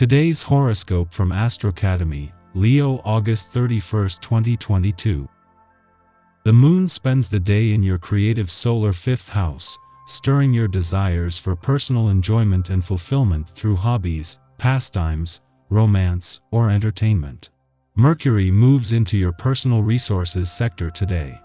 Today's horoscope from Astrocademy, Leo August 31, 2022. The moon spends the day in your creative solar 5th house, stirring your desires for personal enjoyment and fulfillment through hobbies, pastimes, romance, or entertainment. Mercury moves into your personal resources sector today.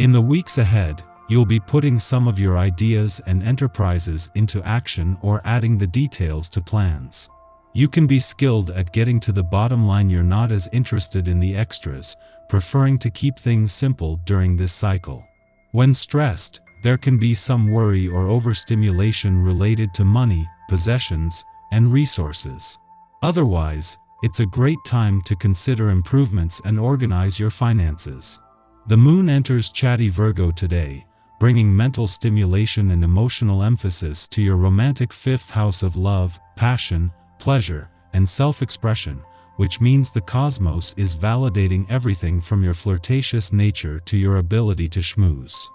In the weeks ahead, you'll be putting some of your ideas and enterprises into action or adding the details to plans. You can be skilled at getting to the bottom line. You're not as interested in the extras, preferring to keep things simple during this cycle. When stressed, there can be some worry or overstimulation related to money, possessions, and resources. Otherwise, it's a great time to consider improvements and organize your finances. The moon enters chatty Virgo today, bringing mental stimulation and emotional emphasis to your romantic 5th house of love, passion, pleasure, and self-expression, which means the cosmos is validating everything from your flirtatious nature to your ability to schmooze.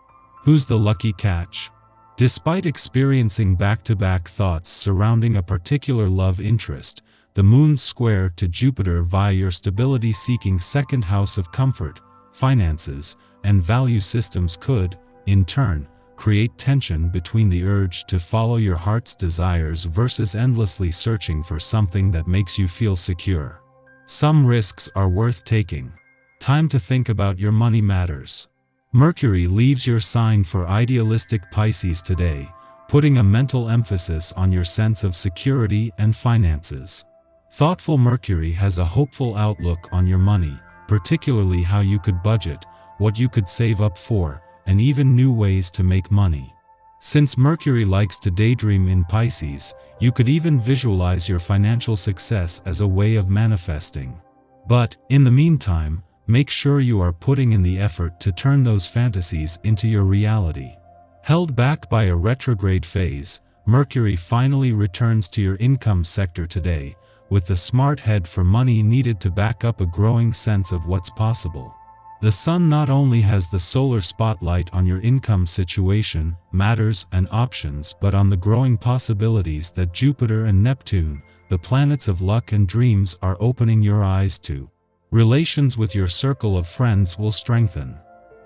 Who's the lucky catch? Despite experiencing back-to-back thoughts surrounding a particular love interest, the moon's square to Jupiter via your stability-seeking 2nd house of comfort, finances, and value systems could, in turn, create tension between the urge to follow your heart's desires versus endlessly searching for something that makes you feel secure. Some risks are worth taking. Time to think about your money matters. Mercury leaves your sign for idealistic Pisces today, putting a mental emphasis on your sense of security and finances. Thoughtful Mercury has a hopeful outlook on your money, particularly how you could budget, what you could save up for, and even new ways to make money. Since Mercury likes to daydream in Pisces, you could even visualize your financial success as a way of manifesting. But, in the meantime, make sure you are putting in the effort to turn those fantasies into your reality. Held back by a retrograde phase, Mercury finally returns to your income sector today, with the smart head for money needed to back up a growing sense of what's possible. The Sun not only has the solar spotlight on your income situation, matters, and options, but on the growing possibilities that Jupiter and Neptune, the planets of luck and dreams, are opening your eyes to. Relations with your circle of friends will strengthen.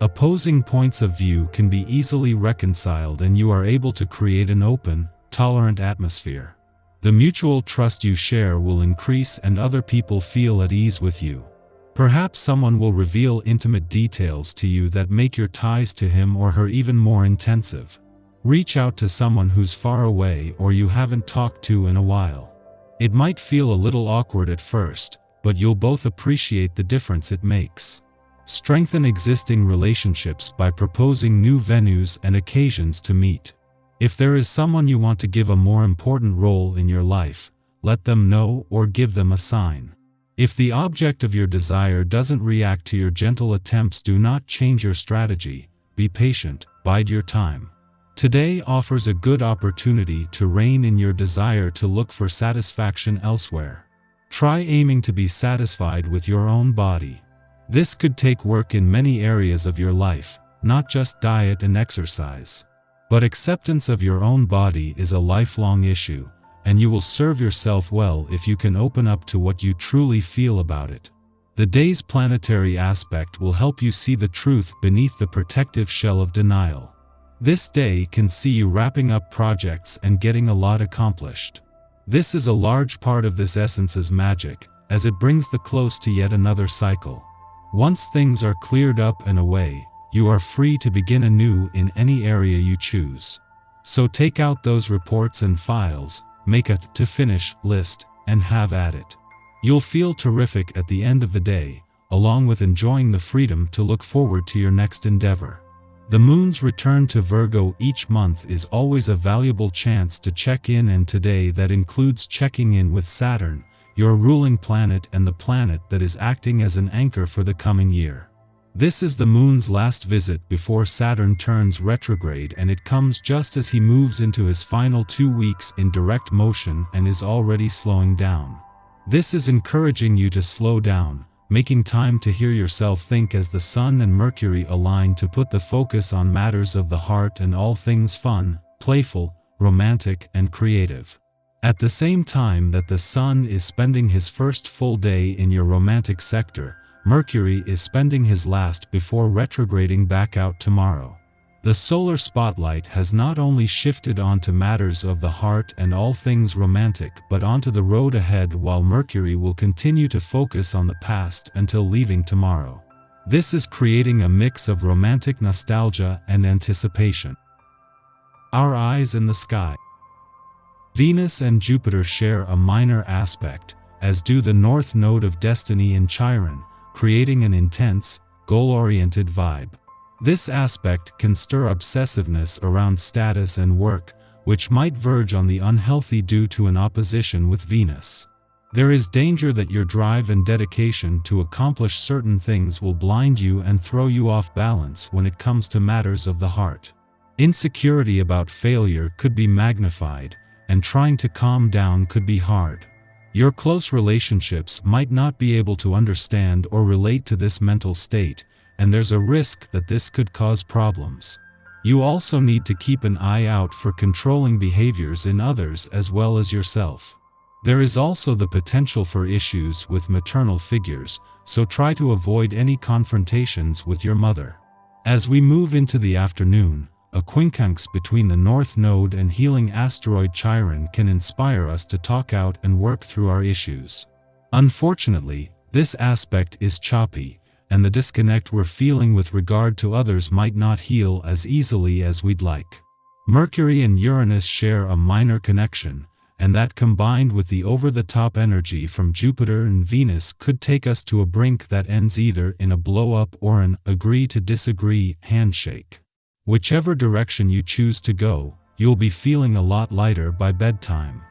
Opposing points of view can be easily reconciled and you are able to create an open, tolerant atmosphere. The mutual trust you share will increase and other people feel at ease with you. Perhaps someone will reveal intimate details to you that make your ties to him or her even more intensive. Reach out to someone who's far away or you haven't talked to in a while. It might feel a little awkward at first, but you'll both appreciate the difference it makes. Strengthen existing relationships by proposing new venues and occasions to meet. If there is someone you want to give a more important role in your life, let them know or give them a sign. If the object of your desire doesn't react to your gentle attempts, do not change your strategy. Be patient, bide your time. Today offers a good opportunity to rein in your desire to look for satisfaction elsewhere. Try aiming to be satisfied with your own body. This could take work in many areas of your life, not just diet and exercise. But acceptance of your own body is a lifelong issue, and you will serve yourself well if you can open up to what you truly feel about it. The day's planetary aspect will help you see the truth beneath the protective shell of denial. This day can see you wrapping up projects and getting a lot accomplished. This is a large part of this essence's magic, as it brings the close to yet another cycle. Once things are cleared up and away, you are free to begin anew in any area you choose. So take out those reports and files, make a to-finish list, and have at it. You'll feel terrific at the end of the day, along with enjoying the freedom to look forward to your next endeavor. The moon's return to Virgo each month is always a valuable chance to check in, and today that includes checking in with Saturn, your ruling planet and the planet that is acting as an anchor for the coming year. This is the moon's last visit before Saturn turns retrograde, and it comes just as he moves into his final 2 weeks in direct motion and is already slowing down. This is encouraging you to slow down, making time to hear yourself think as the Sun and Mercury align to put the focus on matters of the heart and all things fun, playful, romantic, and creative. At the same time that the Sun is spending his first full day in your romantic sector, Mercury is spending his last before retrograding back out tomorrow. The solar spotlight has not only shifted onto matters of the heart and all things romantic but onto the road ahead, while Mercury will continue to focus on the past until leaving tomorrow. This is creating a mix of romantic nostalgia and anticipation. Our eyes in the sky. Venus and Jupiter share a minor aspect, as do the North Node of Destiny in Chiron, creating an intense, goal-oriented vibe. This aspect can stir obsessiveness around status and work, which might verge on the unhealthy due to an opposition with Venus. There is danger that your drive and dedication to accomplish certain things will blind you and throw you off balance when it comes to matters of the heart. Insecurity about failure could be magnified, and trying to calm down could be hard. Your close relationships might not be able to understand or relate to this mental state, and there's a risk that this could cause problems. You also need to keep an eye out for controlling behaviors in others as well as yourself. There is also the potential for issues with maternal figures, so try to avoid any confrontations with your mother. As we move into the afternoon, a quincunx between the North Node and healing asteroid Chiron can inspire us to talk out and work through our issues. Unfortunately, this aspect is choppy, and the disconnect we're feeling with regard to others might not heal as easily as we'd like. Mercury and Uranus share a minor connection, and that combined with the over-the-top energy from Jupiter and Venus could take us to a brink that ends either in a blow-up or an agree-to-disagree handshake. Whichever direction you choose to go, you'll be feeling a lot lighter by bedtime.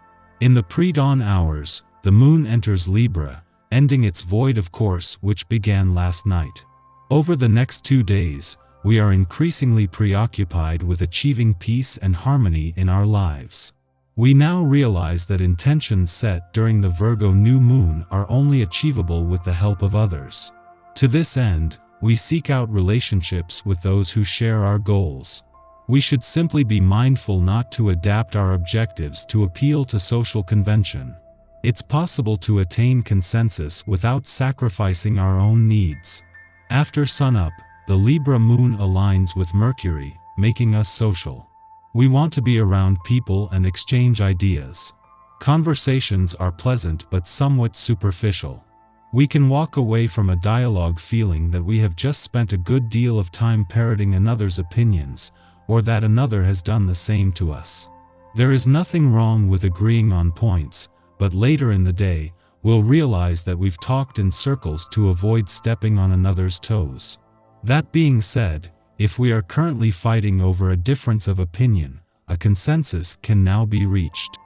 In the pre-dawn hours, the moon enters Libra, ending its void of course which began last night. Over the next 2 days, we are increasingly preoccupied with achieving peace and harmony in our lives. We now realize that intentions set during the Virgo new moon are only achievable with the help of others. To this end, we seek out relationships with those who share our goals. We should simply be mindful not to adapt our objectives to appeal to social convention. It's possible to attain consensus without sacrificing our own needs. After sunup, the Libra moon aligns with Mercury, making us social. We want to be around people and exchange ideas. Conversations are pleasant but somewhat superficial. We can walk away from a dialogue feeling that we have just spent a good deal of time parroting another's opinions, or that another has done the same to us. There is nothing wrong with agreeing on points, but later in the day, we'll realize that we've talked in circles to avoid stepping on another's toes. That being said, if we are currently fighting over a difference of opinion, a consensus can now be reached.